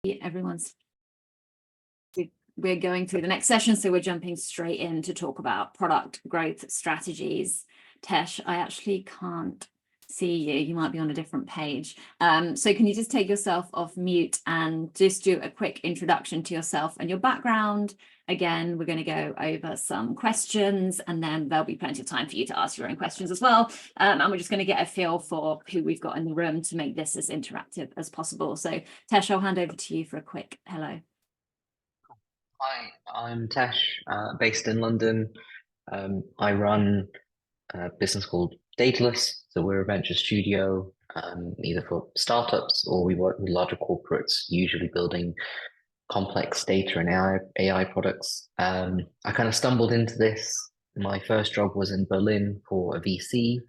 Everyone's we're going through the next session, so we're jumping straight in to talk about product growth strategies. Tesh, I actually can't see you. You might be on a different page. So can you just take yourself off mute and just do a quick introduction to yourself and your background? Again, we're going to go over some questions, and then there'll be plenty of time for you to ask your own questions as well. And we're just going to get a feel for who we've got in the room to make this as interactive as possible. So Tesh, I'll hand over to you for a quick hello. Hi, I'm Tesh, based in London. I run a business called Daedalus. So we're a venture studio, either for startups or we work with larger corporates, usually building complex data and AI products. I kind of stumbled into this. My first job was in Berlin for a VC.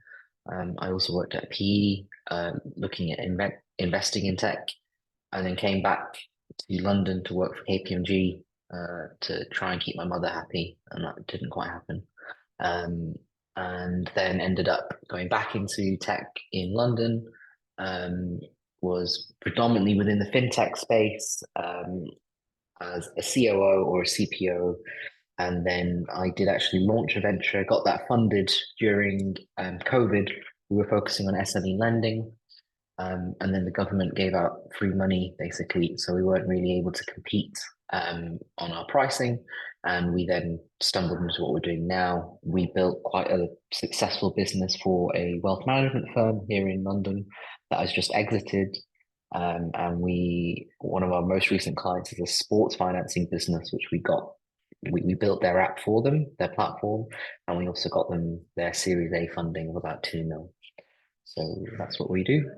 I also worked at a PE, looking at investing in tech, and then came back to London to work for KPMG to try and keep my mother happy, and that didn't quite happen. And then ended up going back into tech in London. Was predominantly within the fintech space as a COO or a CPO. And then I did actually launch a venture, got that funded during COVID. We were focusing on SME lending. And then the government gave out free money, basically. So we weren't really able to compete on our pricing. And we then stumbled into what we're doing now. We built quite a successful business for a wealth management firm here in London that has just exited. And one of our most recent clients is a sports financing business, which we built their app for them, their platform, and we also got them their Series A funding of about 2 mil. So that's what we do.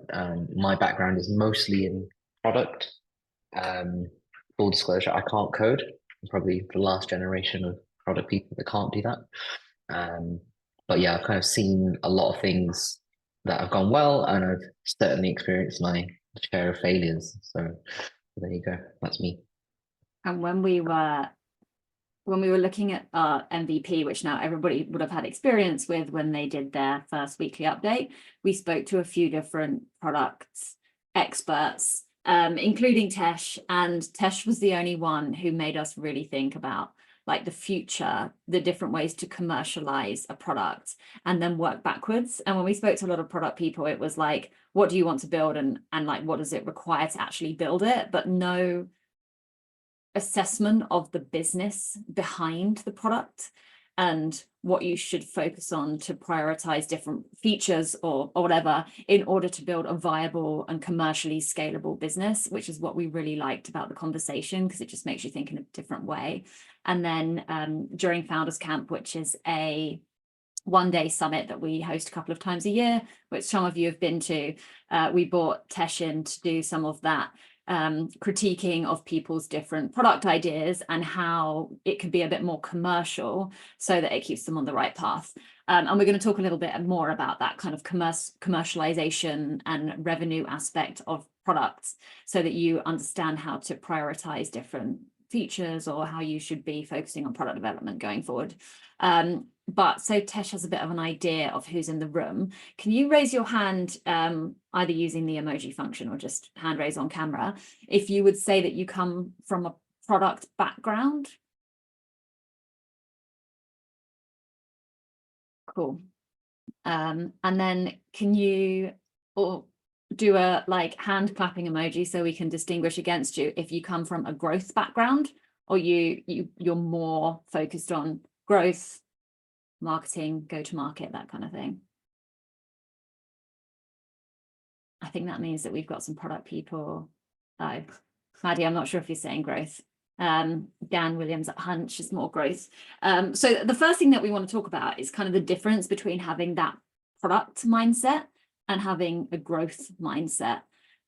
My background is mostly in product. Full disclosure, I can't code. I'm probably the last generation of product people that can't do that. But yeah, I've kind of seen a lot of things that have gone well, and I've certainly experienced my share of failures. So there you go. That's me. And when we were looking at our MVP, which now everybody would have had experience with when they did their first weekly update, we spoke to a few different products experts, including Tesh, and Tesh was the only one who made us really think about like the future, the different ways to commercialize a product and then work backwards. And when we spoke to a lot of product people, it was like, what do you want to build, and like what does it require to actually build it, but no assessment of the business behind the product and what you should focus on to prioritize different features or whatever in order to build a viable and commercially scalable business, which is what we really liked about the conversation, because it just makes you think in a different way. And then during Founders Camp, which is a one-day summit that we host a couple of times a year, which some of you have been to, we brought Tesh in to do some of that critiquing of people's different product ideas and how it could be a bit more commercial so that it keeps them on the right path. And we're going to talk a little bit more about that kind of commercialization and revenue aspect of products so that you understand how to prioritize different features or how you should be focusing on product development going forward. But so Tesh has a bit of an idea of who's in the room. Can you raise your hand, either using the emoji function or just hand raise on camera, if you would say that you come from a product background? Cool. And then can you do a like hand clapping emoji so we can distinguish against you if you come from a growth background, or you're more focused on growth, marketing, go to market, that kind of thing. I think that means that we've got some product people. Oh, Maddie, I'm not sure if you're saying growth. Dan Williams at Hunch is more growth. So the first thing that we want to talk about is kind of the difference between having that product mindset and having a growth mindset,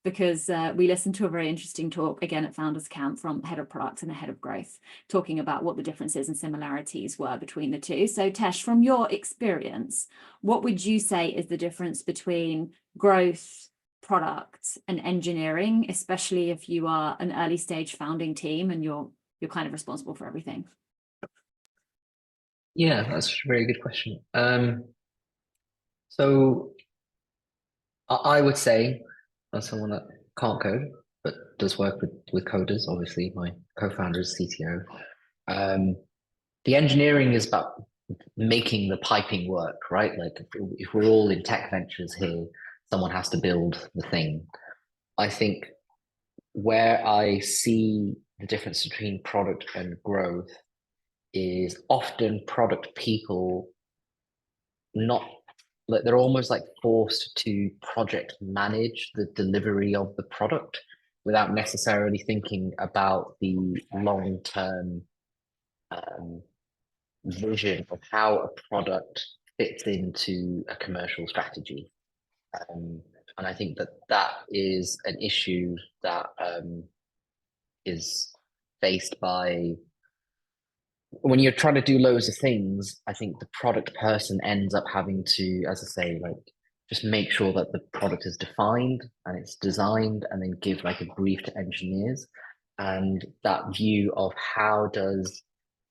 because we listened to a very interesting talk again at Founders Camp from head of product and the head of growth, talking about what the differences and similarities were between the two. So Tesh, from your experience, what would you say is the difference between growth, product, and engineering, especially if you are an early stage founding team and you're kind of responsible for everything? Yeah, that's a very good question. So I would say, as someone that can't code, but does work with coders. Obviously, my co-founder is CTO. The engineering is about making the piping work, right? Like if we're all in tech ventures here, someone has to build the thing. I think where I see the difference between product and growth is often product people not like they're almost like forced to project manage the delivery of the product without necessarily thinking about the long-term vision of how a product fits into a commercial strategy. And I think that that is an issue that is faced by when you're trying to do loads of things. I think the product person ends up having to, as I say, like just make sure that the product is defined and it's designed, and then give like a brief to engineers. And that view of how does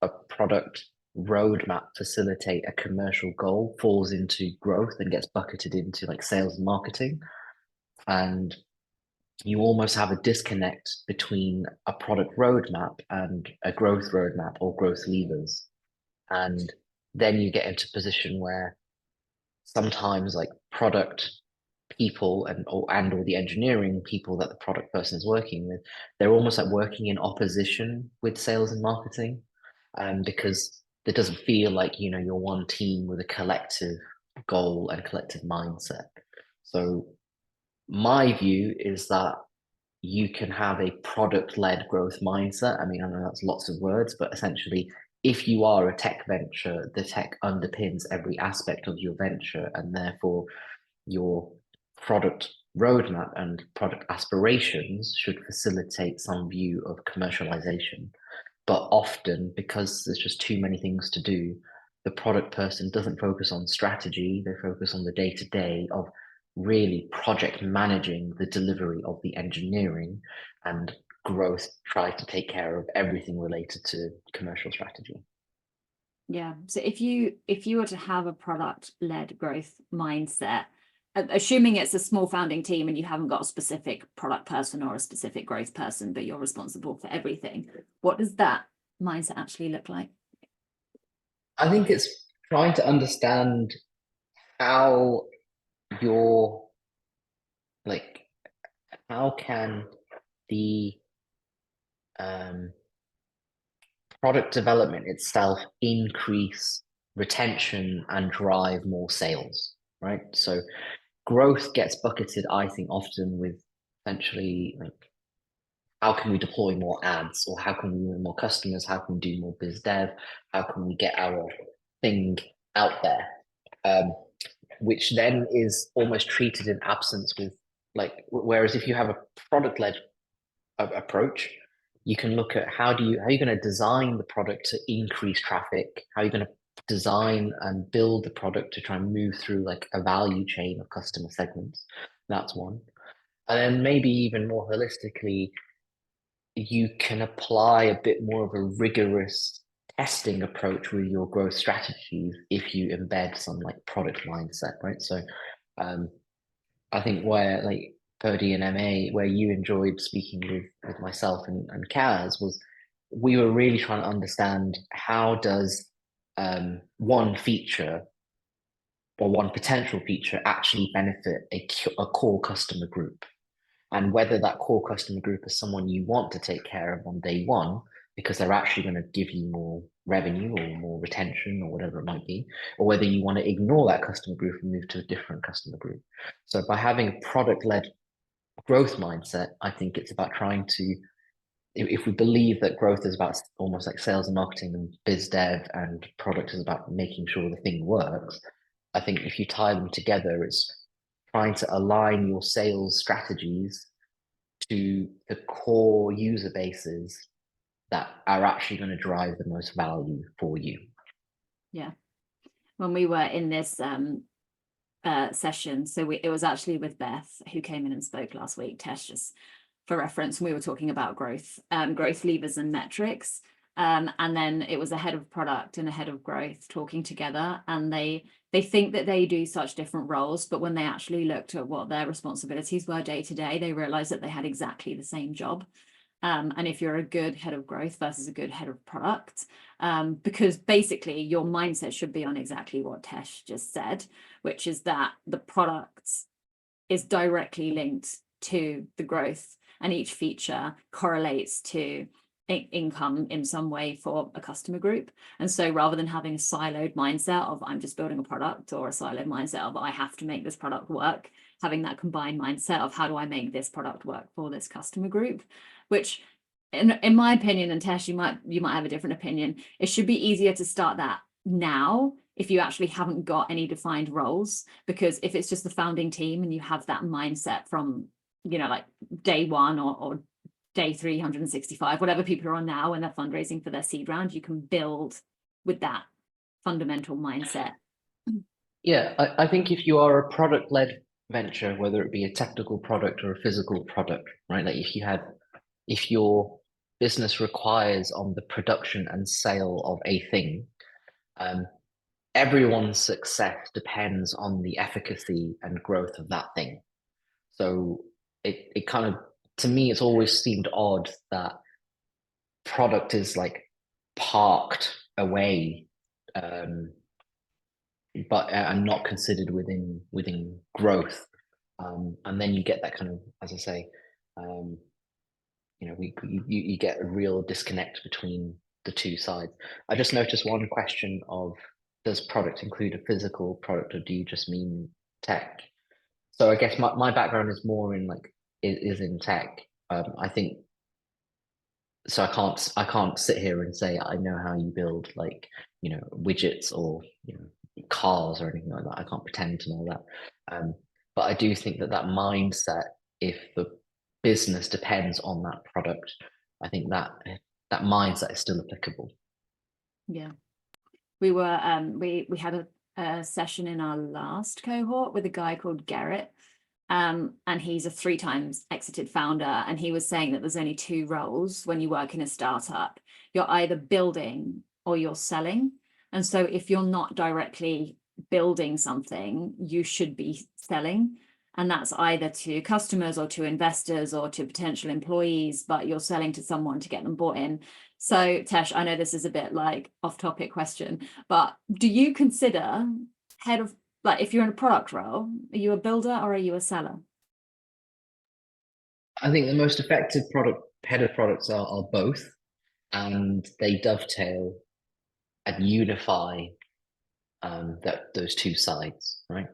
a product roadmap facilitate a commercial goal falls into growth and gets bucketed into like sales and marketing. And you almost have a disconnect between a product roadmap and a growth roadmap or growth levers. And then you get into a position where sometimes like product people and or the engineering people that the product person is working with, they're almost like working in opposition with sales and marketing. Because it doesn't feel like, you know, you're one team with a collective goal and collective mindset. So my view is that you can have a product-led growth mindset. I mean, I know that's lots of words, but essentially, if you are a tech venture, the tech underpins every aspect of your venture, and therefore your product roadmap and product aspirations should facilitate some view of commercialization. But often, because there's just too many things to do, the product person doesn't focus on strategy, they focus on the day-to-day of really project managing the delivery of the engineering, and growth tries to take care of everything related to commercial strategy. Yeah. So if you were to have a product-led growth mindset, assuming it's a small founding team and you haven't got a specific product person or a specific growth person, but you're responsible for everything, what does that mindset actually look like? I think it's trying to understand how your like how can the product development itself increase retention and drive more sales, right? So growth gets bucketed, I think, often with essentially like how can we deploy more ads, or how can we win more customers, how can we do more biz dev, how can we get our thing out there, which then is almost treated in absence with like, whereas if you have a product-led approach, you can look at how are you going to design the product to increase traffic, how are you going to design and build the product to try and move through like a value chain of customer segments. That's one. And then maybe even more holistically, you can apply a bit more of a rigorous testing approach with your growth strategies if you embed some like product mindset, right? So I think where like Purdy and MA, where you enjoyed speaking with myself and Kaz, was we were really trying to understand how does one feature or one potential feature actually benefit a core customer group, and whether that core customer group is someone you want to take care of on day one because they're actually going to give you more revenue or more retention or whatever it might be, or whether you want to ignore that customer group and move to a different customer group. So by having a product-led growth mindset, I think it's about trying to, if we believe that growth is about almost like sales and marketing and biz dev, and product is about making sure the thing works, I think if you tie them together, it's trying to align your sales strategies to the core user bases that are actually going to drive the most value for you. Yeah. When we were in this session, so it was actually with Beth, who came in and spoke last week, Tesh, just for reference, we were talking about growth levers and metrics. And then it was a head of product and a head of growth talking together, and they think that they do such different roles, but when they actually looked at what their responsibilities were day to day, they realized that they had exactly the same job. And if you're a good head of growth versus a good head of product, because basically your mindset should be on exactly what Tesh just said, which is that the product is directly linked to the growth, and each feature correlates to income in some way for a customer group. And so rather than having a siloed mindset of I'm just building a product, or a siloed mindset of I have to make this product work, having that combined mindset of how do I make this product work for this customer group, which in my opinion, and Tesh, you might have a different opinion, it should be easier to start that now if you actually haven't got any defined roles, because if it's just the founding team and you have that mindset from, you know, like day one or day 365, whatever people are on now when they're fundraising for their seed round, you can build with that fundamental mindset. Yeah, I think if you are a product-led venture, whether it be a technical product or a physical product, right? Like if your business requires on the production and sale of a thing, everyone's success depends on the efficacy and growth of that thing. So it kind of, to me, it's always seemed odd that product is like parked away, but and not considered within growth. And then you get that kind of, as I say, you know, you get a real disconnect between the two sides. I just noticed one question of, does product include a physical product, or do you just mean tech? So I guess my background is more in like is in tech. I think so. I can't sit here and say I know how you build, like, you know, widgets or, you know, cars or anything like that. I can't pretend to know that. But I do think that that mindset, if the business depends on that product, I think that that mindset is still applicable. Yeah, we were we had a session in our last cohort with a guy called Garrett, and he's a 3 times exited founder, and he was saying that there's only 2 roles when you work in a startup. You're either building or you're selling. And so if you're not directly building something, you should be selling, and that's either to customers or to investors or to potential employees, but you're selling to someone to get them bought in. So Tesh, I know this is a bit like off topic question, but do you consider head of, like, if you're in a product role, are you a builder or are you a seller? I think the most effective product head of products are both, and they dovetail and unify that those two sides, right?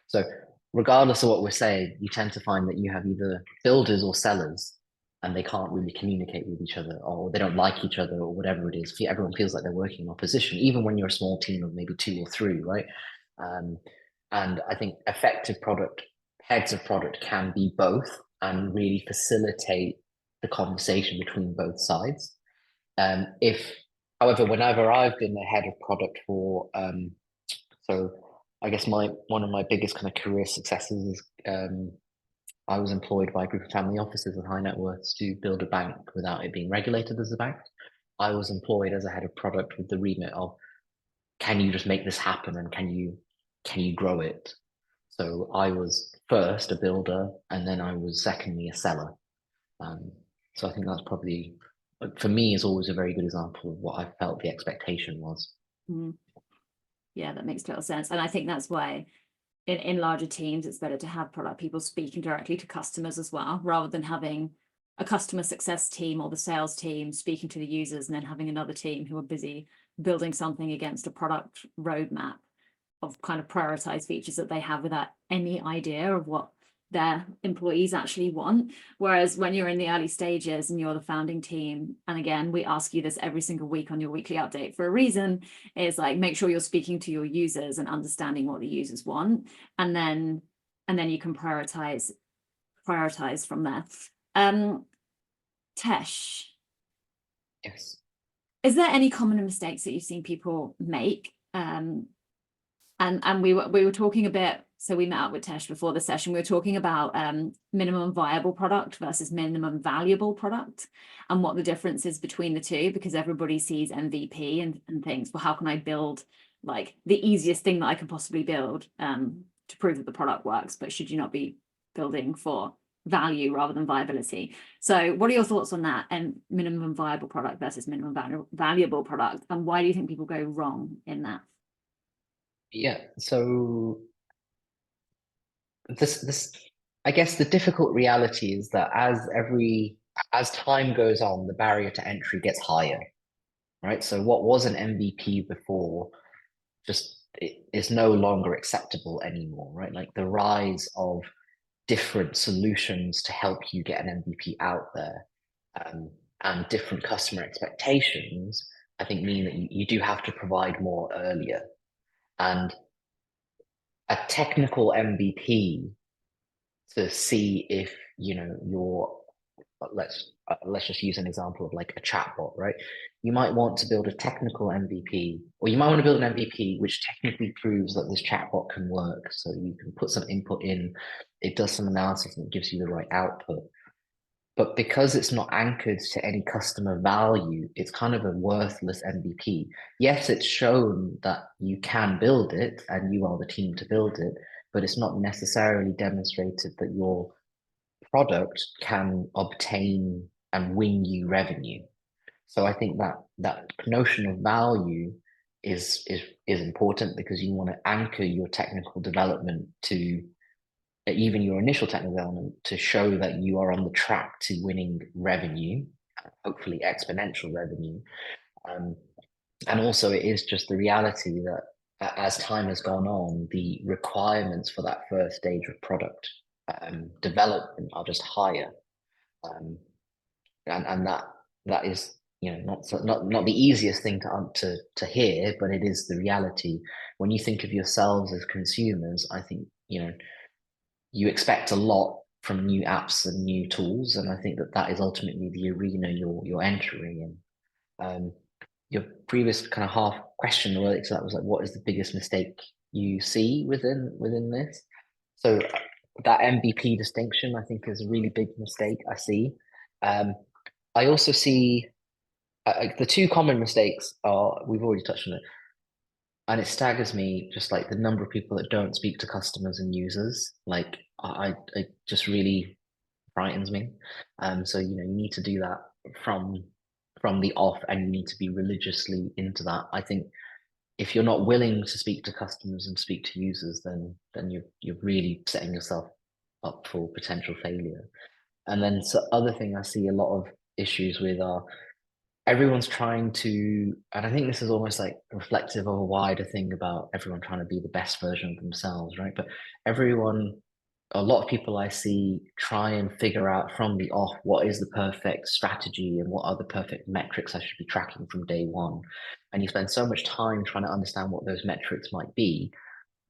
So regardless of what we're saying, you tend to find that you have either builders or sellers, and they can't really communicate with each other, or they don't like each other, or whatever it is. Everyone feels like they're working in opposition, even when you're a small team of maybe 2 or 3, right? And I think effective product heads of product can be both and really facilitate the conversation between both sides. If, however, whenever I've been the head of product for so I guess one of my biggest kind of career successes is I was employed by a group of family offices and high net worths to build a bank without it being regulated as a bank. I was employed as a head of product with the remit of, can you just make this happen, and can you grow it? So I was first a builder, and then I was secondly a seller. So I think that's probably, for me, is always a very good example of what I felt the expectation was. Mm. Yeah, that makes total sense. And I think that's why in larger teams, it's better to have product people speaking directly to customers as well, rather than having a customer success team or the sales team speaking to the users and then having another team who are busy building something against a product roadmap of kind of prioritized features that they have without any idea of what their employees actually want. Whereas when you're in the early stages and you're the founding team, and again, we ask you this every single week on your weekly update for a reason, is like, make sure you're speaking to your users and understanding what the users want, and then you can prioritize from there. Tesh, Yes. is there any common mistakes that you've seen people make? And we were talking a bit so we met up with Tesh before the session. We were talking about minimum viable product versus minimum valuable product, and what the difference is between the two, because everybody sees MVP and thinks, well, how can I build like the easiest thing that I can possibly build to prove that the product works? But should you not be building for value rather than viability? So what are your thoughts on that, and minimum viable product versus minimum valuable product, and why do you think people go wrong in that? Yeah, so this I guess the difficult reality is that as time goes on, the barrier to entry gets higher, right? So what was an MVP before just it is no longer acceptable anymore, right? Like the rise of different solutions to help you get an MVP out there, and different customer expectations, I think mean that you do have to provide more earlier. And a technical MVP to see if your let's just use an example of like a chatbot, right? You might want to build a technical MVP, or you might want to build an MVP which technically proves that this chatbot can work. So you can put some input in, it does some analysis and it gives you the right output. But because it's not anchored to any customer value, it's kind of a worthless MVP. Yes, it's shown that you can build it and you are the team to build it, but it's not necessarily demonstrated that your product can obtain and win you revenue. So I think that notion of value is important, because you want to anchor your technical development to even your initial technical development to show that you are on the track to winning revenue, hopefully exponential revenue. And also, it is just the reality that as time has gone on, the requirements for that first stage of product development are just higher, and that is not the easiest thing to hear, but it is the reality. When you think of yourselves as consumers, I think you expect a lot from new apps and new tools, and I think that is ultimately the arena you're entering in. Your previous kind of half question related to that was like, what is the biggest mistake you see within this? So that MVP distinction, I think, is a really big mistake I see. I also see the two common mistakes are, we've already touched on it, and it staggers me just like the number of people that don't speak to customers and users. Like it just really frightens me. So you need to do that from the off, and you need to be religiously into that. I think if you're not willing to speak to customers and speak to users, then you're really setting yourself up for potential failure. And then so other thing I see a lot of issues with are everyone's trying to, and I think this is almost like reflective of a wider thing about everyone trying to be the best version of themselves, right? But a lot of people I see try and figure out from the off what is the perfect strategy and what are the perfect metrics I should be tracking from day one. And you spend so much time trying to understand what those metrics might be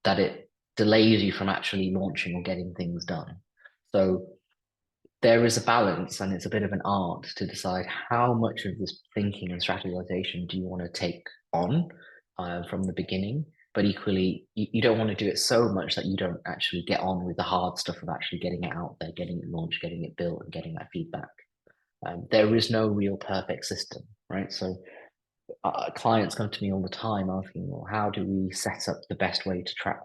that it delays you from actually launching or getting things done. So there is a balance, and it's a bit of an art to decide how much of this thinking and strategization do you want to take on from the beginning. But equally, you don't want to do it so much that you don't actually get on with the hard stuff of actually getting it out there, getting it launched, getting it built, and getting that feedback. There is no real perfect system, right? So clients come to me all the time asking, well, how do we set up the best way to track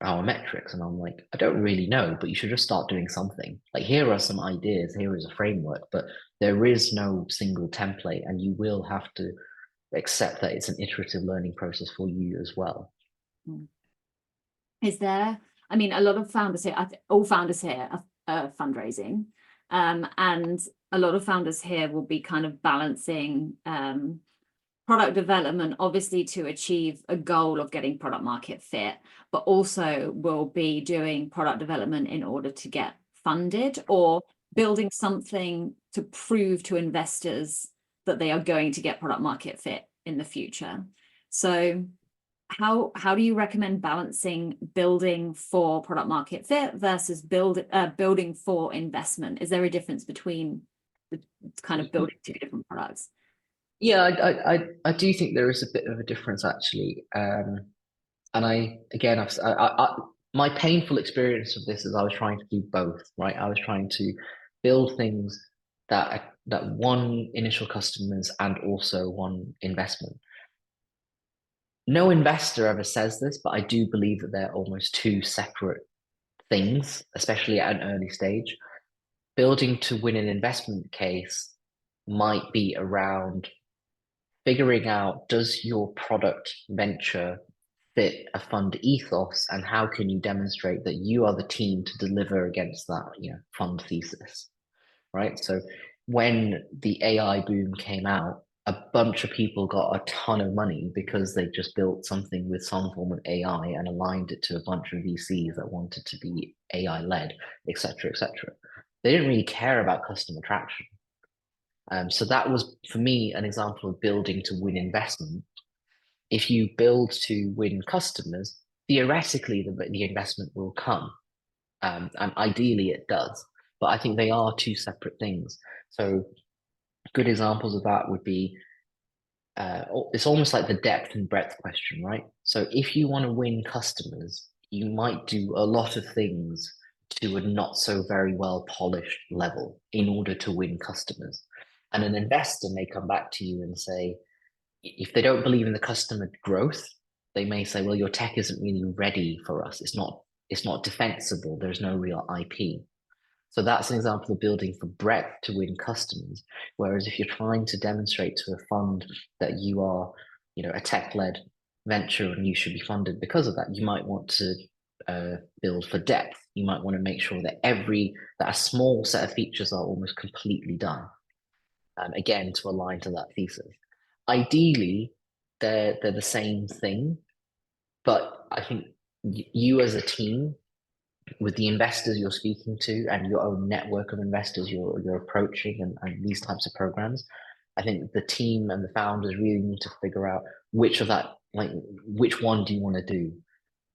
our metrics? And I'm like, I don't really know, but you should just start doing something. Like, here are some ideas, here is a framework, but there is no single template, and you will have to accept that it's an iterative learning process for you as well. Is there, I mean, a lot of founders here, all founders here are fundraising, and a lot of founders here will be kind of balancing product development, obviously to achieve a goal of getting product market fit, but also will be doing product development in order to get funded, or building something to prove to investors that they are going to get product market fit in the future. So how do you recommend balancing building for product market fit versus building for investment? Is there a difference between the kind of building two different products? Yeah, I do think there is a bit of a difference actually. And I again, my painful experience of this is I was trying to do both, right? I was trying to build things that won initial customers and also won investment. No investor ever says this, but I do believe that they're almost two separate things, especially at an early stage. Building to win an investment case might be around figuring out, does your product venture fit a fund ethos, and how can you demonstrate that you are the team to deliver against that, fund thesis, right? So when the AI boom came out, a bunch of people got a ton of money because they just built something with some form of AI and aligned it to a bunch of VCs that wanted to be AI led, et cetera, et cetera. They didn't really care about customer traction. So that was, for me, an example of building to win investment. If you build to win customers, theoretically, the investment will come. And ideally it does. But I think they are two separate things. So good examples of that would be it's almost like the depth and breadth question, right? So if you want to win customers, you might do a lot of things to a not so very well polished level in order to win customers. And an investor may come back to you and say, if they don't believe in the customer growth, they may say, well, your tech isn't really ready for us. It's not defensible. There's no real IP. So that's an example of building for breadth to win customers. Whereas if you're trying to demonstrate to a fund that you are, a tech-led venture and you should be funded because of that, you might want to build for depth. You might want to make sure that a small set of features are almost completely done. Again, to align to that thesis. Ideally, they're the same thing, but I think you as a team, with the investors you're speaking to and your own network of investors you're approaching and these types of programs, I think the team and the founders really need to figure out which of that, like which one do you want to do?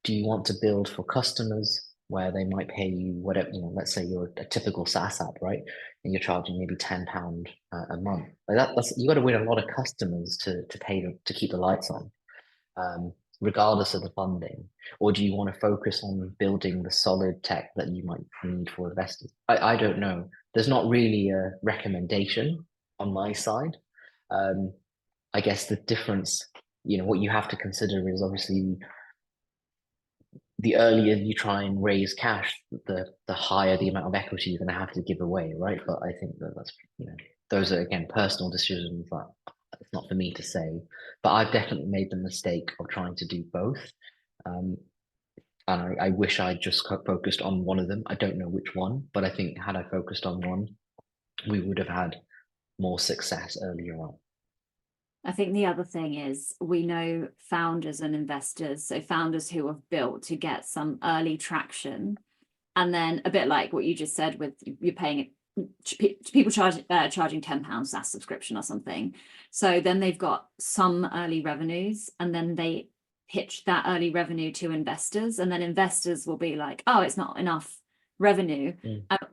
Do you want to build for customers where they might pay you whatever, let's say you're a typical SaaS app, right? And you're charging maybe £10 a month. Like that's you got to win a lot of customers to pay them to keep the lights on. Regardless of the funding? Or do you want to focus on building the solid tech that you might need for investors? I don't know. There's not really a recommendation on my side. I guess the difference, what you have to consider is obviously the earlier you try and raise cash, the higher the amount of equity you're going to have to give away, right? But I think that's those are again personal decisions that it's not for me to say. But I've definitely made the mistake of trying to do both, and I wish I just focused on one of them. I don't know which one, but I think had I focused on one, we would have had more success earlier on. I think the other thing is we know founders and investors, so founders who have built to get some early traction, and then a bit like what you just said with you're paying people charging £10 SaaS subscription or something. So then they've got some early revenues, and then they pitch that early revenue to investors, and then investors will be like, oh, it's not enough revenue.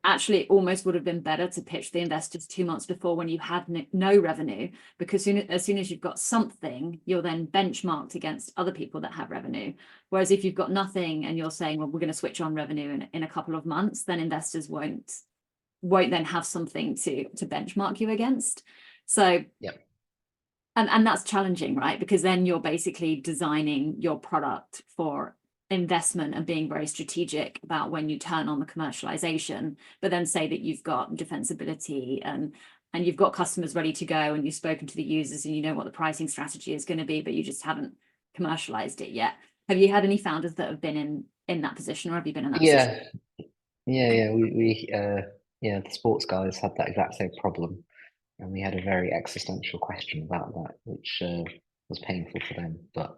Actually, it almost would have been better to pitch the investors 2 months before when you had no revenue, because as soon as you've got something, you're then benchmarked against other people that have revenue. Whereas if you've got nothing and you're saying, well, we're going to switch on revenue in a couple of months, then investors won't then have something to benchmark you against. So yeah. And that's challenging, right? Because then you're basically designing your product for investment and being very strategic about when you turn on the commercialization, but then say that you've got defensibility and you've got customers ready to go and you've spoken to the users and you know what the pricing strategy is going to be, but you just haven't commercialized it yet. Have you had any founders that have been in that position, or have you been in that position? The sports guys had that exact same problem, and we had a very existential question about that, which was painful for them. But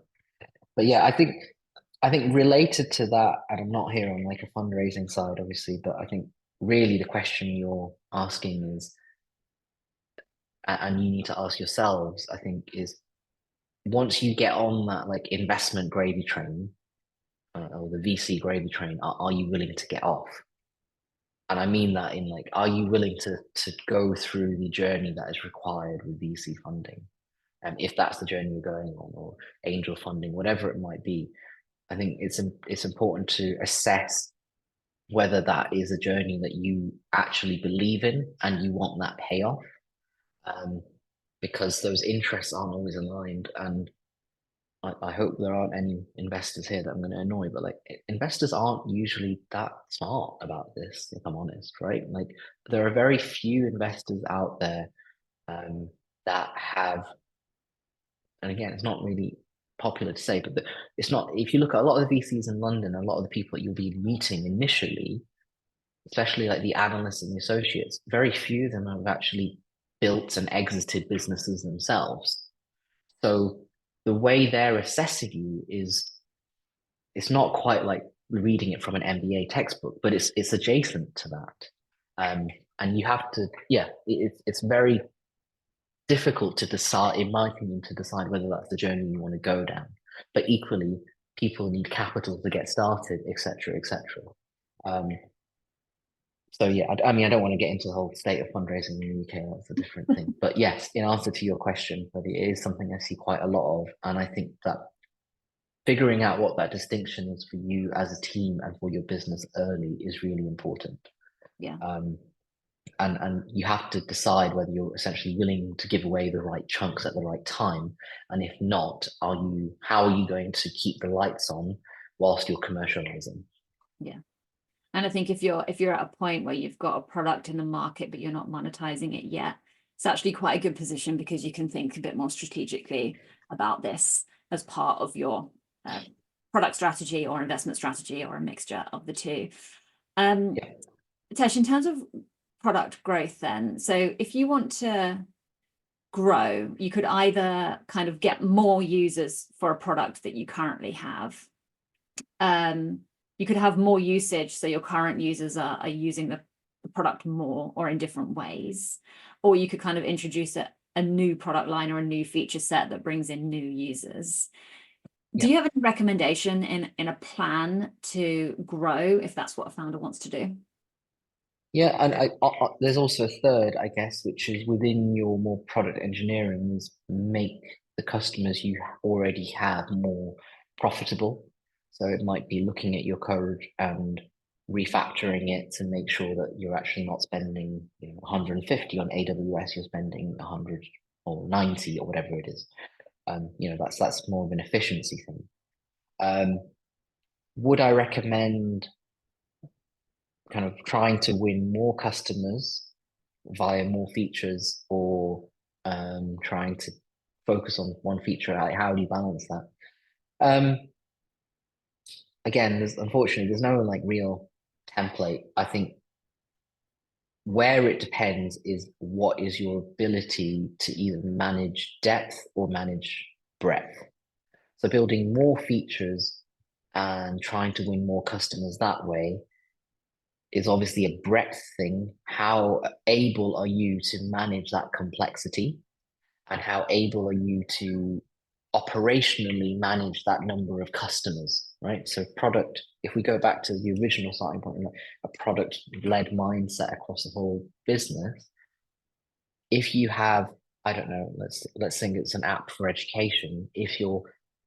yeah, I think related to that, and I'm not here on like a fundraising side, obviously, but I think really the question you're asking is, and you need to ask yourselves, I think, is once you get on that like investment gravy train or the VC gravy train, are you willing to get off? And I mean that in like, are you willing to go through the journey that is required with VC funding? And if that's the journey you're going on, or angel funding, whatever it might be, I think it's important to assess whether that is a journey that you actually believe in and you want that payoff, um, because those interests aren't always aligned. And I hope there aren't any investors here that I'm going to annoy, but like investors aren't usually that smart about this, if I'm honest, right? Like there are very few investors out there um, that have, and again, it's not really popular to say, but it's not, if you look at a lot of the VCs in London, a lot of the people that you'll be meeting initially, especially like the analysts and the associates, very few of them have actually built and exited businesses themselves. So the way they're assessing you is it's not quite like reading it from an MBA textbook, but it's adjacent to that. And you have to, yeah, it's very difficult to decide, in my opinion, to decide whether that's the journey you want to go down. But equally, people need capital to get started, etc., etc. Um, so yeah, I mean, I don't want to get into the whole state of fundraising in the UK. That's a different thing. But yes, in answer to your question, but it is something I see quite a lot of, and I think that figuring out what that distinction is for you as a team and for your business early is really important. Yeah. And you have to decide whether you're essentially willing to give away the right chunks at the right time, and if not, how are you going to keep the lights on whilst you're commercializing? Yeah. And I think if you're at a point where you've got a product in the market but you're not monetizing it yet, it's actually quite a good position because you can think a bit more strategically about this as part of your product strategy or investment strategy or a mixture of the two. Yeah. Tesh, in terms of product growth then, so if you want to grow, you could either kind of get more users for a product that you currently have. You could have more usage, so your current users are using the product more or in different ways, or you could kind of introduce a new product line or a new feature set that brings in new users. Do you have any recommendation in a plan to grow if that's what a founder wants to do? Yeah, and there's also a third, I guess, which is within your more product engineering, is make the customers you already have more profitable. So it might be looking at your code and refactoring it to make sure that you're actually not spending 150 on AWS, you're spending 100 or 90 or whatever it is. That's more of an efficiency thing. Would I recommend kind of trying to win more customers via more features, or trying to focus on one feature? How do you balance that? Again, unfortunately there's no like real template. I think where it depends is what is your ability to either manage depth or manage breadth. So building more features and trying to win more customers that way is obviously a breadth thing. How able are you to manage that complexity? And how able are you to operationally manage that number of customers, right? So product, if we go back to the original starting point, a product-led mindset across the whole business, if you have, I don't know, let's think it's an app for education. If your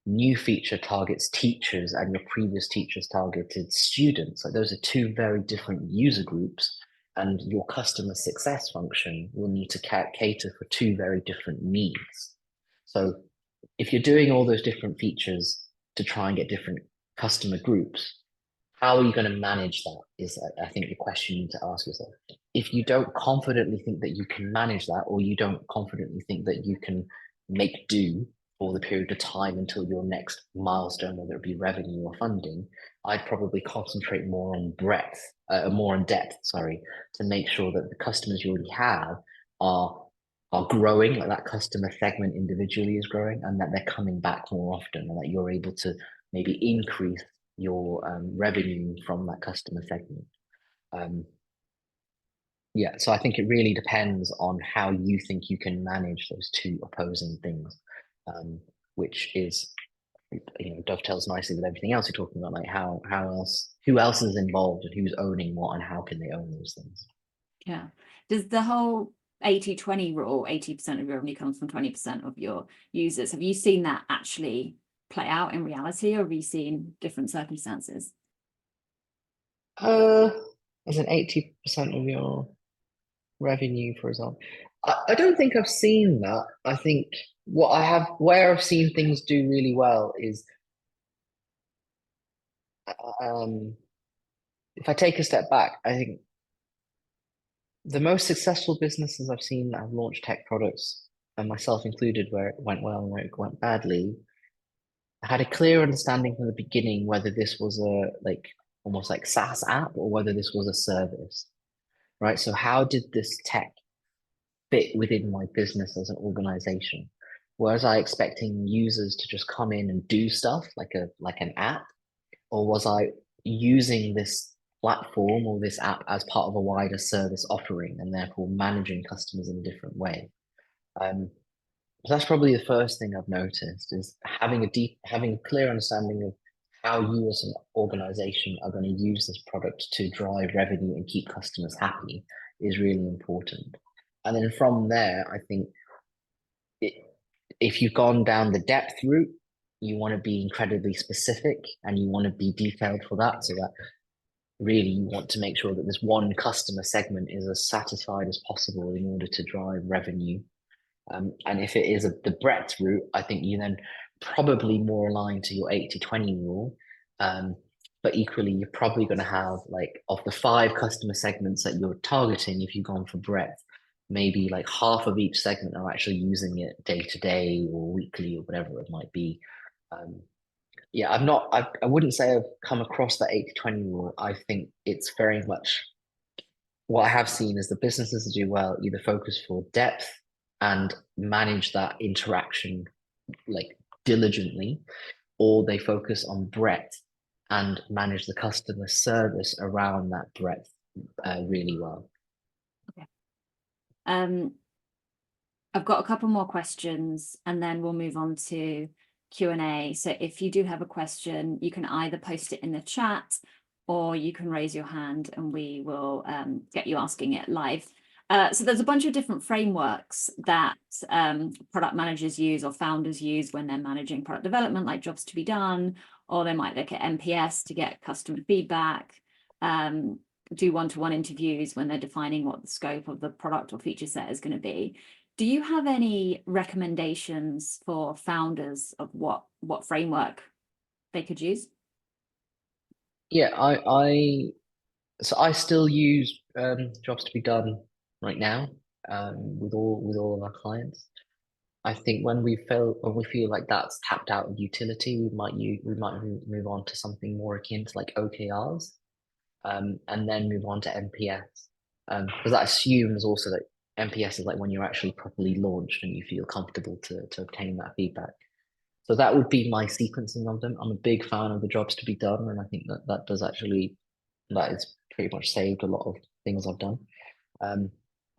new feature targets teachers and your previous teachers targeted students, like those are two very different user groups, and your customer success function will need to cater for two very different needs. So if you're doing all those different features to try and get different customer groups, how are you going to manage that is, I think, the question you need to ask yourself. If you don't confidently think that you can manage that, or you don't confidently think that you can make do for the period of time until your next milestone, whether it be revenue or funding, I'd probably concentrate more on more on depth, sorry, to make sure that the customers you already have are growing, like that customer segment individually is growing, and that they're coming back more often, and that you're able to maybe increase your revenue from that customer segment. Yeah, so I think it really depends on how you think you can manage those two opposing things, which is, dovetails nicely with everything else you're talking about, like who else is involved and who's owning what and how can they own those things. Yeah. Does the whole 80-20 rule, 80% of your revenue comes from 20% of your users, have you seen that actually play out in reality, or have you seen different circumstances? As an 80% of your revenue, for example. I don't think I've seen that. I think where I've seen things do really well is um, if I take a step back, I think the most successful businesses I've seen that have launched tech products, and myself included, where it went well and where it went badly, I had a clear understanding from the beginning whether this was a like almost like SaaS app or whether this was a service, right? So how did this tech fit within my business as an organization? Was I expecting users to just come in and do stuff like an app, or was I using this platform or this app as part of a wider service offering and therefore managing customers in a different way? Um, so that's probably the first thing I've noticed is having a clear understanding of how you as an organization are going to use this product to drive revenue and keep customers happy is really important. And then from there, I think it, if you've gone down the depth route, you want to be incredibly specific and you want to be detailed for that, so that really you want to make sure that this one customer segment is as satisfied as possible in order to drive revenue. And if it is the breadth route, I think you then probably more aligned to your 80-20 rule. But equally, you're probably going to have like of the 5 customer segments that you're targeting, if you've gone for breadth, maybe like half of each segment are actually using it day to day or weekly or whatever it might be. Yeah, I wouldn't say I've come across that 80-20 rule. I think it's very much what I have seen is the businesses that do well either focus for depth and manage that interaction like diligently, or they focus on breadth and manage the customer service around that breadth really well. Okay. I've got a couple more questions and then we'll move on to Q&A. So if you do have a question, you can either post it in the chat or you can raise your hand and we will get you asking it live. So there's a bunch of different frameworks that product managers use or founders use when they're managing product development, like jobs to be done, or they might look at NPS to get customer feedback, do one-to-one interviews when they're defining what the scope of the product or feature set is going to be. Do you have any recommendations for founders of what framework they could use? Yeah, I still use jobs to be done right now with all of our clients. I think when we feel like that's tapped out of utility, we might move on to something more akin to like OKRs, and then move on to NPS, because that assumes also that NPS is like when you're actually properly launched and you feel comfortable to obtain that feedback. So that would be my sequencing of them. I'm a big fan of the jobs to be done, and I think that has pretty much saved a lot of things I've done.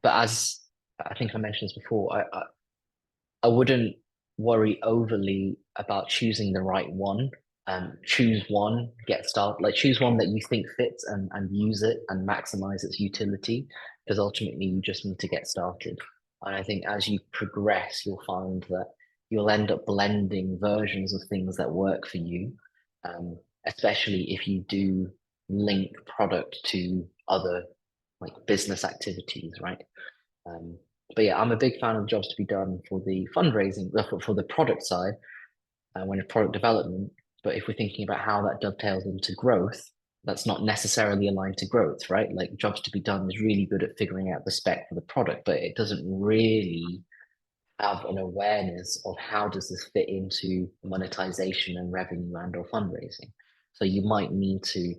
But as I think I mentioned this before, I wouldn't worry overly about choosing the right one. Choose one, get started, like choose one that you think fits and use it and maximize its utility, because ultimately you just need to get started. And I think as you progress, you'll find that you'll end up blending versions of things that work for you, especially if you do link product to other like business activities, right? But yeah, I'm a big fan of jobs to be done for the fundraising, for the product side, when it's product development. But if we're thinking about how that dovetails into growth, that's not necessarily aligned to growth, right? Like jobs to be done is really good at figuring out the spec for the product, but it doesn't really have an awareness of how does this fit into monetization and revenue and or fundraising. So you might need to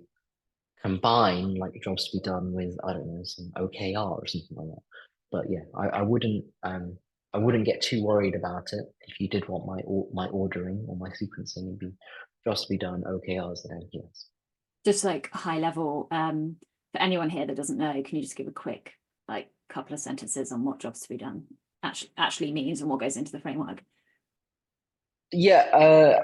combine like jobs to be done with, I don't know, some OKR or something like that. But yeah, I wouldn't get too worried about it. If you did want my ordering or my sequencing, it'd be jobs to be done, OKRs and NPS. Just like high level, for anyone here that doesn't know, can you just give a quick like couple of sentences on what jobs to be done actually means and what goes into the framework? Yeah,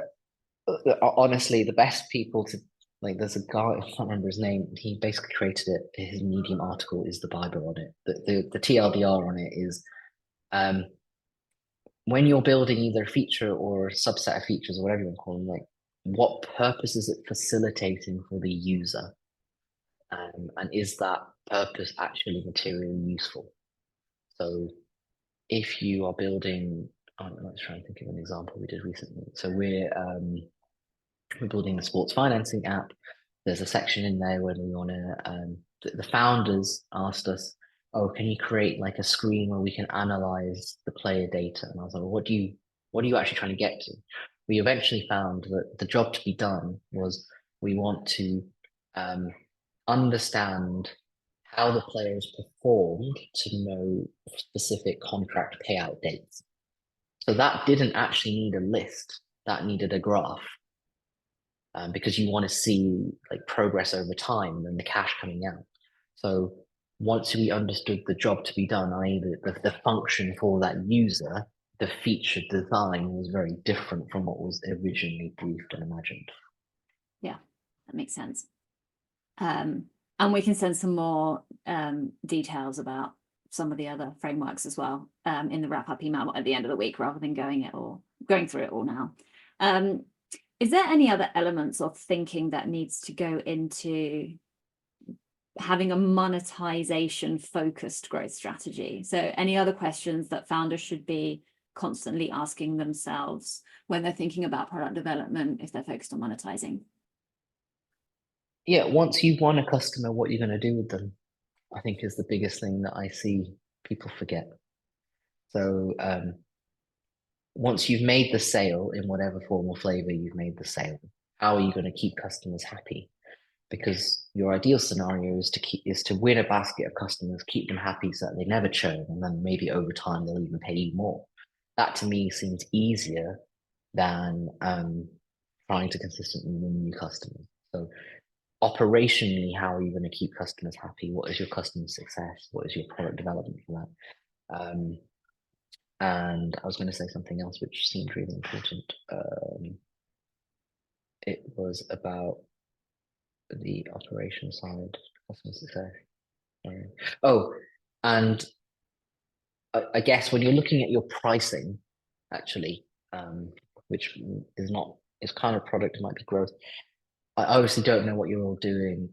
honestly, the best people to like, there's a guy, I can't remember his name. He basically created it. His Medium article is the Bible on it. The TLDR on it is, when you're building either a feature or a subset of features or whatever you want to call them, like what purpose is it facilitating for the user? And is that purpose actually materially useful? So if you are building, let's try and think of an example we did recently. So we're building a sports financing app. There's a section in there where we want to, the founders asked us, oh, can you create like a screen where we can analyze the player data? And I was like, well, what are you actually trying to get to? We eventually found that the job to be done was we want to understand how the players performed to know specific contract payout dates. So that didn't actually need a list, that needed a graph. Because you want to see like progress over time and the cash coming out. So once we understood the job to be done, i.e. the function for that user, the feature design was very different from what was originally briefed and imagined. Yeah, that makes sense. And we can send some more details about some of the other frameworks as well in the wrap-up email at the end of the week, rather than going through it all now. Is there any other elements of thinking that needs to go into having a monetization focused growth strategy? So any other questions that founders should be constantly asking themselves when they're thinking about product development, if they're focused on monetizing? Yeah, once you've won a customer, what you're going to do with them, I think is the biggest thing that I see people forget. So once you've made the sale in whatever form or flavor you've made the sale, how are you going to keep customers happy? Because your ideal scenario is to win a basket of customers, keep them happy so that they never churn, and then maybe over time they'll even pay you more. That to me seems easier than trying to consistently win new customers. So operationally, how are you going to keep customers happy? What is your customer success? What is your product development for that? And I was going to say something else which seemed really important. It was about the operation side, customer success. Oh, and I guess when you're looking at your pricing, actually, which is kind of product, it might be growth. I obviously don't know what you're all doing.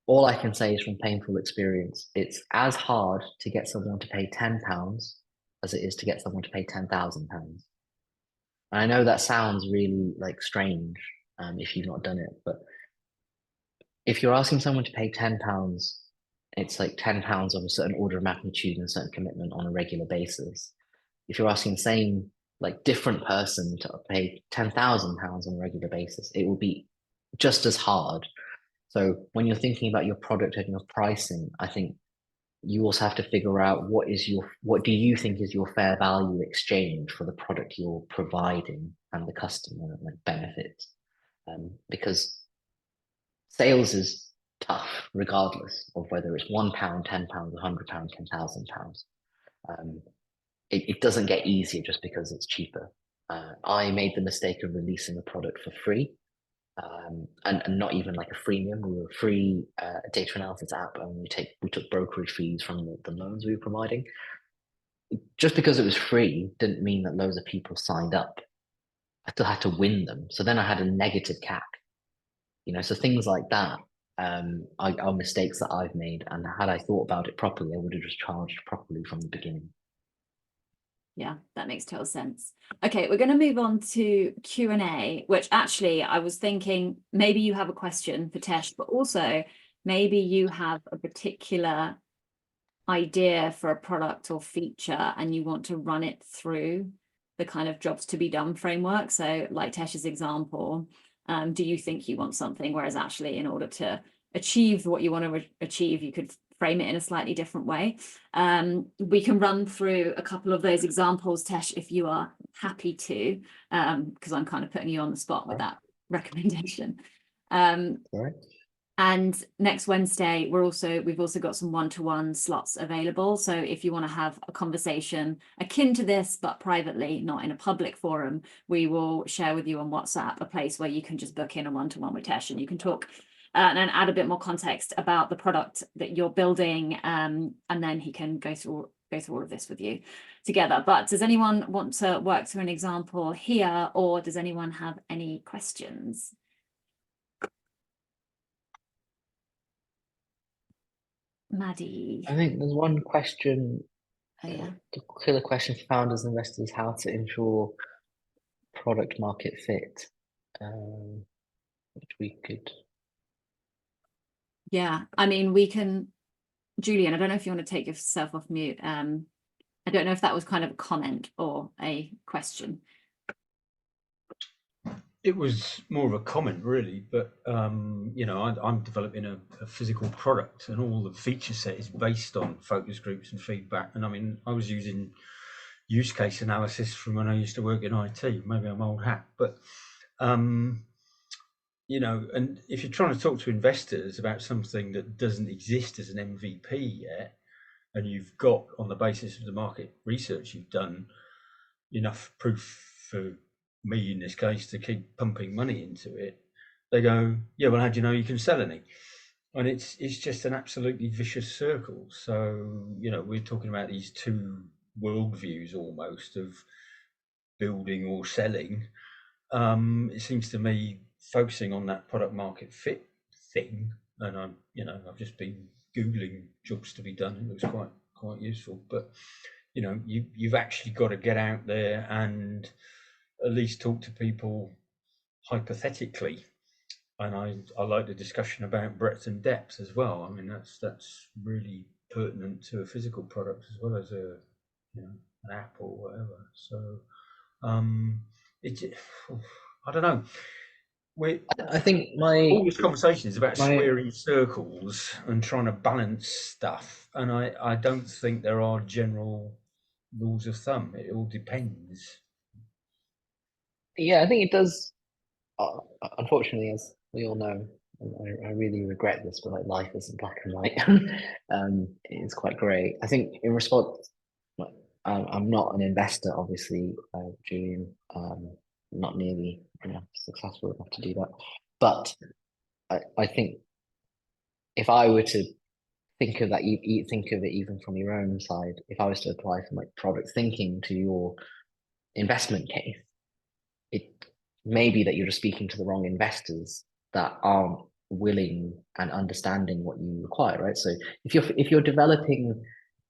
All I can say is from painful experience, it's as hard to get someone to pay £10 as it is to get someone to pay £10,000. And I know that sounds really like strange if you've not done it, but if you're asking someone to pay £10, it's like £10 of a certain order of magnitude and a certain commitment on a regular basis. If you're asking the same, like different person to pay £10,000 on a regular basis, it will be just as hard. So when you're thinking about your product and your pricing, I think you also have to figure out what do you think is your fair value exchange for the product you're providing and the customer like benefits. Because sales is tough regardless of whether it's £1, £10, £100, £10,000. It doesn't get easier just because it's cheaper. I made the mistake of releasing a product for free, and not even like a freemium. We were a free data analysis app, and we took brokerage fees from the loans we were providing. Just because it was free didn't mean that loads of people signed up. I still had to win them. So then I had a negative CAC. So things like that are mistakes that I've made. And had I thought about it properly, I would have just charged properly from the beginning. Yeah, that makes total sense. Okay, we're going to move on to Q&A, which actually I was thinking maybe you have a question for Tesh, but also maybe you have a particular idea for a product or feature and you want to run it through the kind of jobs to be done framework. So like Tesh's example, do you think you want something, whereas actually in order to achieve what you want to achieve, you could frame it in a slightly different way. We can run through a couple of those examples, Tesh, if you are happy to, because I'm kind of putting you on the spot with that recommendation. All right. And next Wednesday, we've also got some one-to-one slots available. So if you want to have a conversation akin to this, but privately, not in a public forum, we will share with you on WhatsApp a place where you can just book in a one-to-one with Tesh and you can talk and add a bit more context about the product that you're building. And then he can go through all of this with you. together. But does anyone want to work through an example here, or does anyone have any questions? Maddie. I think there's one question, Oh yeah. the killer question for founders and investors: how to ensure product market fit, which we could. Yeah, I mean, we can, Julian, I don't know if you want to take yourself off mute. I don't know if that was kind of a comment or a question. It was more of a comment, really, but you know, I'm developing a physical product, and all the feature set is based on focus groups and feedback. And I mean, I was using use case analysis from when I used to work in IT. Maybe I'm old hat, but you know, and if you're trying to talk to investors about something that doesn't exist as an MVP yet, and you've got, on the basis of the market research you've done, enough proof for me in this case to keep pumping money into it, they go, yeah, well, how do you know you can sell any? And it's just an absolutely vicious circle. So, you know, we're talking about these two worldviews almost of building or selling. It seems to me focusing on that product market fit thing, and I've just been Googling jobs to be done. It looks quite useful, but you know, you've actually got to get out there and at least talk to people hypothetically. And I like the discussion about breadth and depth as well. I mean, that's really pertinent to a physical product as well as a, you know, an app or whatever. So I don't know. I think all this conversation is about my squaring circles and trying to balance stuff, and I don't think there are general rules of thumb. It all depends. yeah, I think it does. Unfortunately, as we all know, and I really regret this, but like life isn't black and white. It's quite grey. I think in response, I'm not an investor, obviously, Julian. Not nearly successful enough to do that. But I think if I were to think of that, you think of it even from your own side. If I was to apply some like product thinking to your investment case, it may be that you're just speaking to the wrong investors that aren't willing and understanding what you require, right? So if you're developing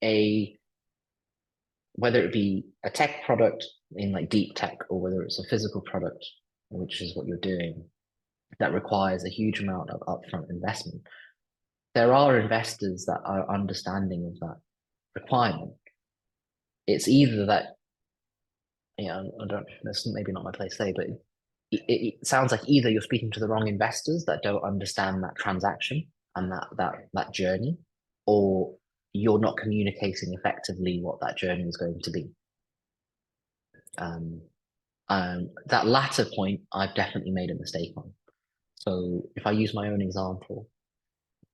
a, whether it be a tech product in like deep tech, or whether it's a physical product, which is what you're doing, that requires a huge amount of upfront investment, there are investors that are understanding of that requirement. It's either that, I don't, that's maybe not my place to say, but it sounds like either you're speaking to the wrong investors that don't understand that transaction and that journey, or you're not communicating effectively what that journey is going to be. That latter point, I've definitely made a mistake on. So if I use my own example,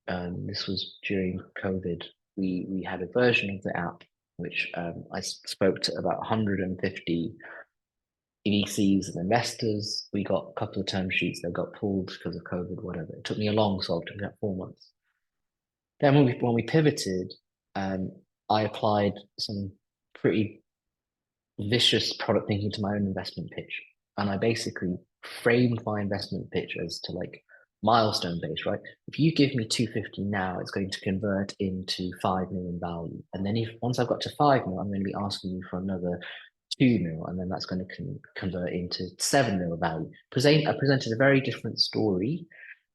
this was during COVID. We had a version of the app which I spoke to about 150 VCs and investors. We got a couple of term sheets that got pulled because of COVID, whatever. It took me a long solve, it took me about 4 months. Then when we pivoted, I applied some pretty vicious product thinking to my own investment pitch. And I basically framed my investment pitch as to like milestone based, right? If you give me 250 now, it's going to convert into 5 million value. And then once I've got to 5 mil, I'm going to be asking you for another 2 mil, and then that's going to convert into 7 mil value. I presented a very different story.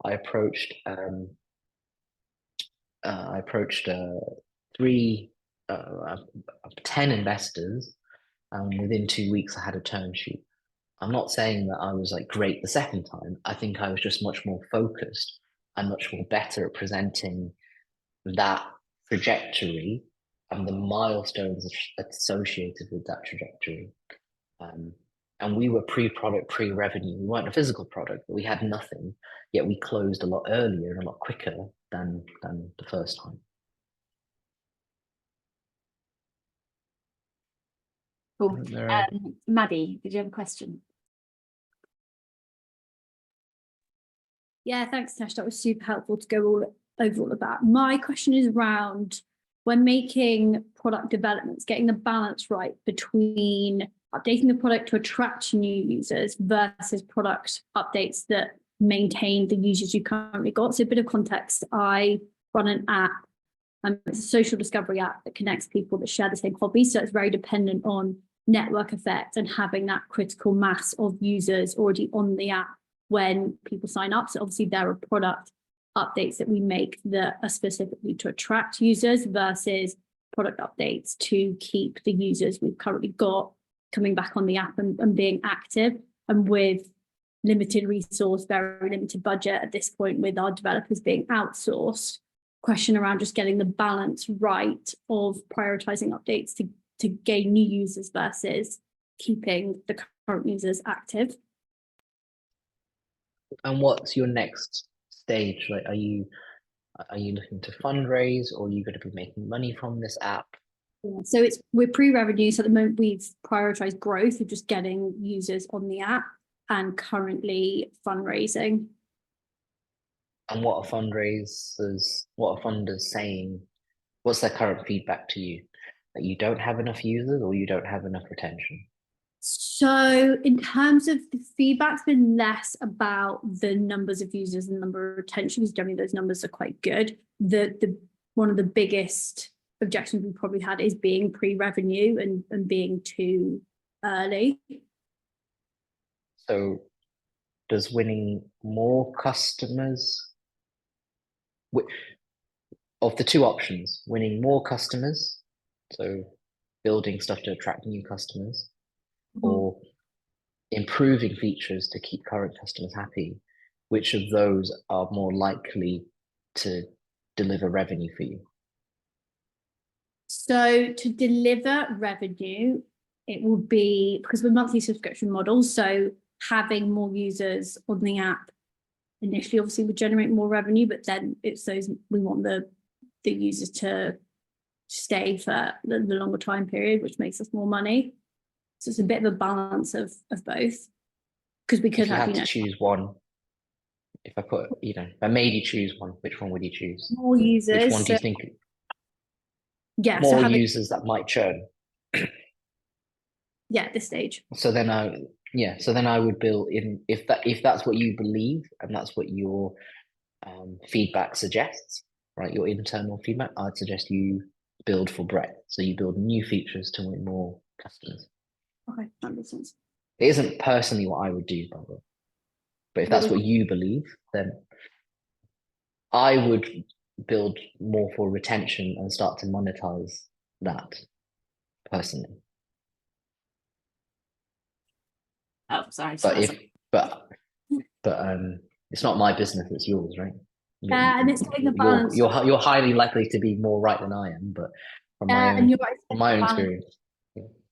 I approached 10 investors, and within 2 weeks I had a term sheet. I'm not saying that I was like great the second time. I think I was just much more focused and much more better at presenting that trajectory and the milestones associated with that trajectory. And we were pre-product, pre-revenue. We weren't a physical product, but we had nothing. Yet we closed a lot earlier and a lot quicker than the first time. Cool. Maddie, did you have a question? Yeah, thanks, Tesh. That was super helpful to go over all of that. My question is around when making product developments, getting the balance right between updating the product to attract new users versus product updates that maintain the users you currently got. So a bit of context, I run an app, it's a social discovery app that connects people that share the same hobbies. So it's very dependent on network effect and having that critical mass of users already on the app when people sign up. So obviously there are product updates that we make that are specifically to attract users versus product updates to keep the users we've currently got coming back on the app and being active. And with limited resource, very limited budget at this point, with our developers being outsourced, question around just getting the balance right of prioritizing updates to gain new users versus keeping the current users active. And what's your next stage? Like, are you looking to fundraise, or are you going to be making money from this app? Yeah, so we're pre-revenue. So at the moment we've prioritized growth of just getting users on the app and currently fundraising. And what are funders saying? What's their current feedback to you? That you don't have enough users or you don't have enough retention? So in terms of the feedback's been less about the numbers of users and the number of retention, because generally those numbers are quite good. The one of the biggest objections we probably had is being pre-revenue and being too early. So does winning more customers, of the two options, winning more customers, so building stuff to attract new customers, or improving features to keep current customers happy, which of those are more likely to deliver revenue for you? So to deliver revenue, it will be, because we're monthly subscription models, so having more users on the app initially obviously would generate more revenue, but then it's those, we want the users to stay for the longer time period, which makes us more money. So it's a bit of a balance of both, because we could If you have, had to choose one, if I made you choose one, which one would you choose? more users. Which one do you think? Yeah, More so users that might churn. Yeah, at this stage. So then I would build in, if that's what you believe and that's what your feedback suggests, right? Your internal feedback, I'd suggest you build for breadth. So you build new features to win more customers. Okay, that makes sense. It isn't personally what I would do, by the way. But if that's what you believe, then I would build more for retention and start to monetize that personally. Oh, sorry. But it's not my business, it's yours, right? And it's getting the balance. You're highly likely to be more right than I am, but from my own experience.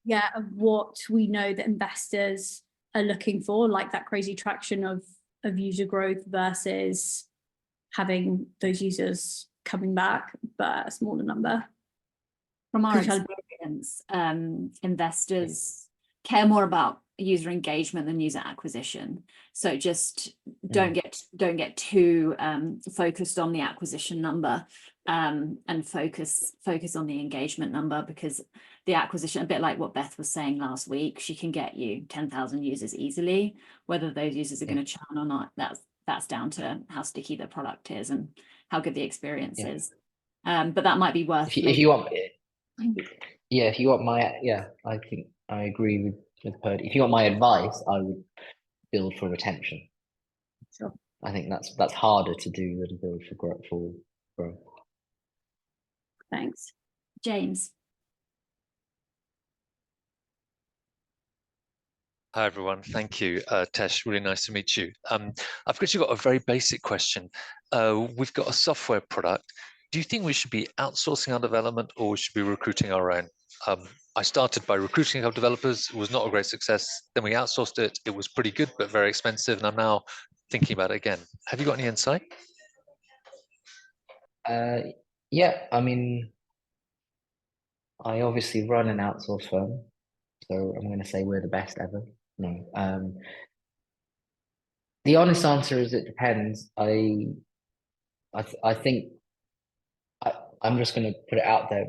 Yeah, of what we know that investors are looking for, like that crazy traction of user growth versus having those users coming back, but a smaller number. From our experience, investors care more about user engagement than user acquisition. So just don't get too focused on the acquisition number, and focus on the engagement number, because the acquisition, a bit like what Beth was saying last week, she can get you 10,000 users easily. Whether those users are going to churn or not, that's down to how sticky the product is and how good the experience is. But that might be worth. If you want my I think I agree with Purdy. If you want my advice, I would build for retention. Sure. I think that's harder to do than build for growth. Thanks. James. Hi, everyone. Thank you, Tesh. Really nice to meet you. I've actually got a very basic question. We've got a software product. Do you think we should be outsourcing our development, or we should be recruiting our own? I started by recruiting our developers. It was not a great success. Then we outsourced it. It was pretty good, but very expensive. And I'm now thinking about it again. Have you got any insight? Yeah, I mean, I obviously run an outsource firm, so I'm going to say we're the best ever. No, the honest answer is it depends. I think I'm just going to put it out there.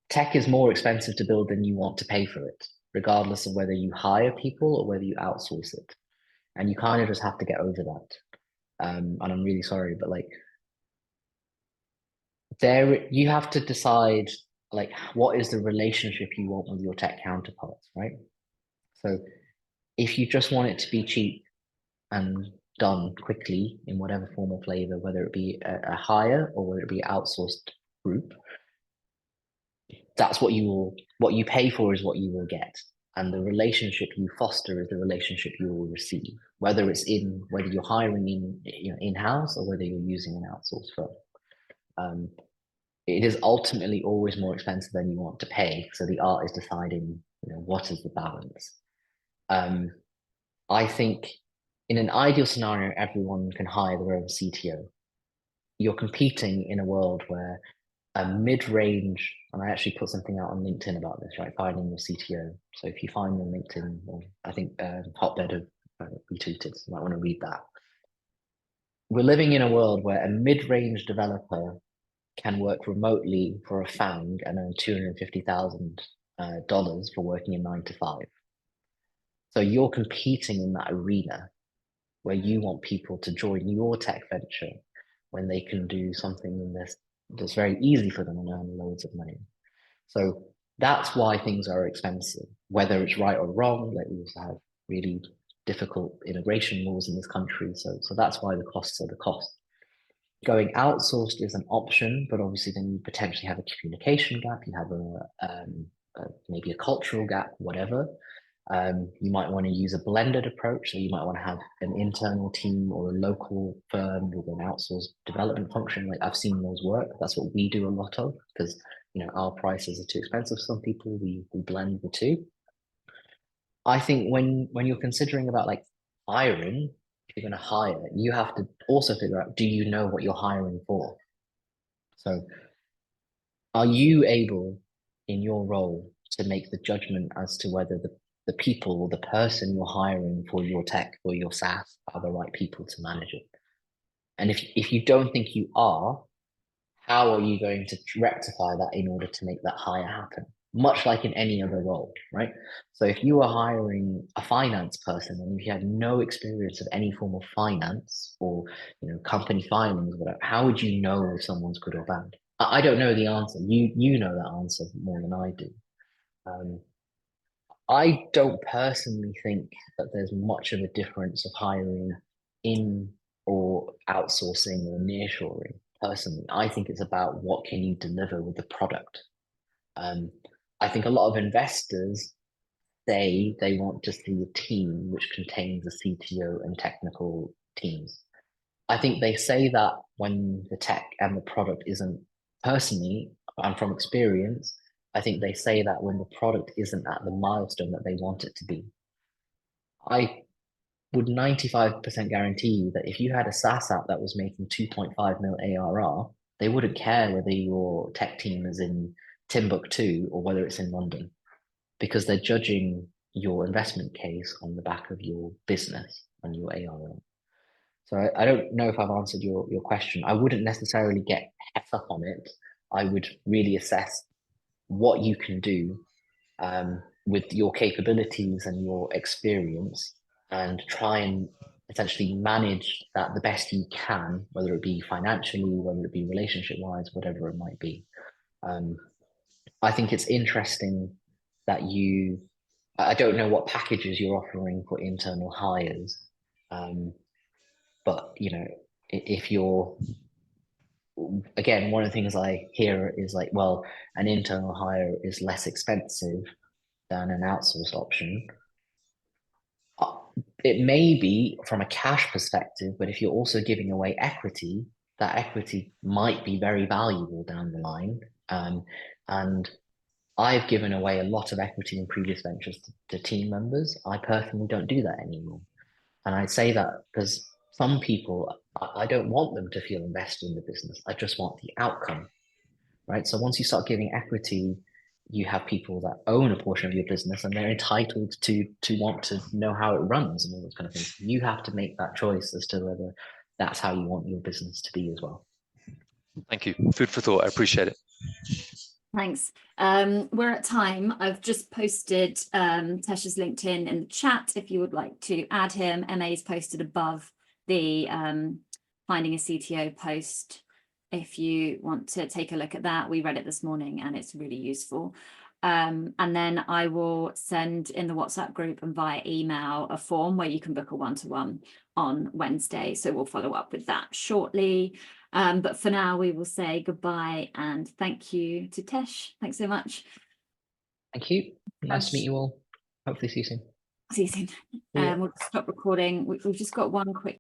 Tech is more expensive to build than you want to pay for it, regardless of whether you hire people or whether you outsource it. And you kind of just have to get over that. And I'm really sorry, but like you have to decide like what is the relationship you want with your tech counterparts, right? So if you just want it to be cheap and done quickly in whatever form or flavor, whether it be a hire or whether it be an outsourced group, that's what you pay for is what you will get. And the relationship you foster is the relationship you will receive, whether you're hiring in-house or whether you're using an outsourced firm. It is ultimately always more expensive than you want to pay. So the art is deciding, what is the balance. I think in an ideal scenario, everyone can hire their own CTO. You're competing in a world where a mid-range, and I actually put something out on LinkedIn about this, right? Finding your CTO. So if you find me on LinkedIn, or I think Hotbed have retweeted, so you might want to read that. We're living in a world where a mid-range developer can work remotely for a FANG and earn $250,000 for working a 9 to 5. So you're competing in that arena where you want people to join your tech venture when they can do something that's very easy for them and earn loads of money. So that's why things are expensive, whether it's right or wrong. Like we also have really difficult immigration laws in this country. So that's why the costs are the cost. Going outsourced is an option, but obviously then you potentially have a communication gap. You have maybe a cultural gap, whatever. You might want to use a blended approach. So you might want to have an internal team or a local firm with an outsourced development function. Like I've seen those work. That's what we do a lot of because our prices are too expensive for some people. We blend the two. I think when you're considering about like hiring, if you're going to hire, you have to also figure out, do you know what you're hiring for? So are you able in your role to make the judgment as to whether the people or the person you're hiring for your tech or your SaaS are the right people to manage it? And if you don't think you are, how are you going to rectify that in order to make that hire happen? Much like in any other role, right? So if you are hiring a finance person and if you had no experience of any form of finance or company filings, whatever, how would you know if someone's good or bad? I don't know the answer. You know that answer more than I do. I don't personally think that there's much of a difference of hiring in or outsourcing or nearshoring. Personally, I think it's about what can you deliver with the product. I think a lot of investors say they want to see a team which contains a CTO and technical teams. I think they say that when the tech and the product isn't, personally, and from experience, I think they say that when the product isn't at the milestone that they want it to be. I would 95% guarantee you that if you had a SaaS app that was making 2.5 mil ARR, they wouldn't care whether your tech team is in Timbuktu or whether it's in London, because they're judging your investment case on the back of your business and your ARR. So I don't know if I've answered your question. I wouldn't necessarily get het up on it. I would really assess what you can do with your capabilities and your experience and try and essentially manage that the best you can, whether it be financially, whether it be relationship-wise, whatever it might be. I think it's interesting that I don't know what packages you're offering for internal hires, but if you're, again, one of the things I hear is like, well, an internal hire is less expensive than an outsourced option. It may be from a cash perspective, but if you're also giving away equity, that equity might be very valuable down the line. And I've given away a lot of equity in previous ventures to team members. I personally don't do that anymore. And I say that because some people, I don't want them to feel invested in the business. I just want the outcome, right? So once you start giving equity, you have people that own a portion of your business and they're entitled to want to know how it runs and all those kind of things. You have to make that choice as to whether that's how you want your business to be as well. Thank you. Food for thought. I appreciate it. Thanks. We're at time. I've just posted Tesh's LinkedIn in the chat if you would like to add him. MA's posted above the finding a CTO post if you want to take a look at that. We read it this morning and it's really useful. And then I will send in the WhatsApp group and via email a form where you can book a one-to-one on Wednesday. So we'll follow up with that shortly. But for now, we will say goodbye and thank you to Tesh. Thanks so much. Thank you. Nice to meet you all. Hopefully see you soon. See you soon. Yeah. We'll stop recording. We've just got one quick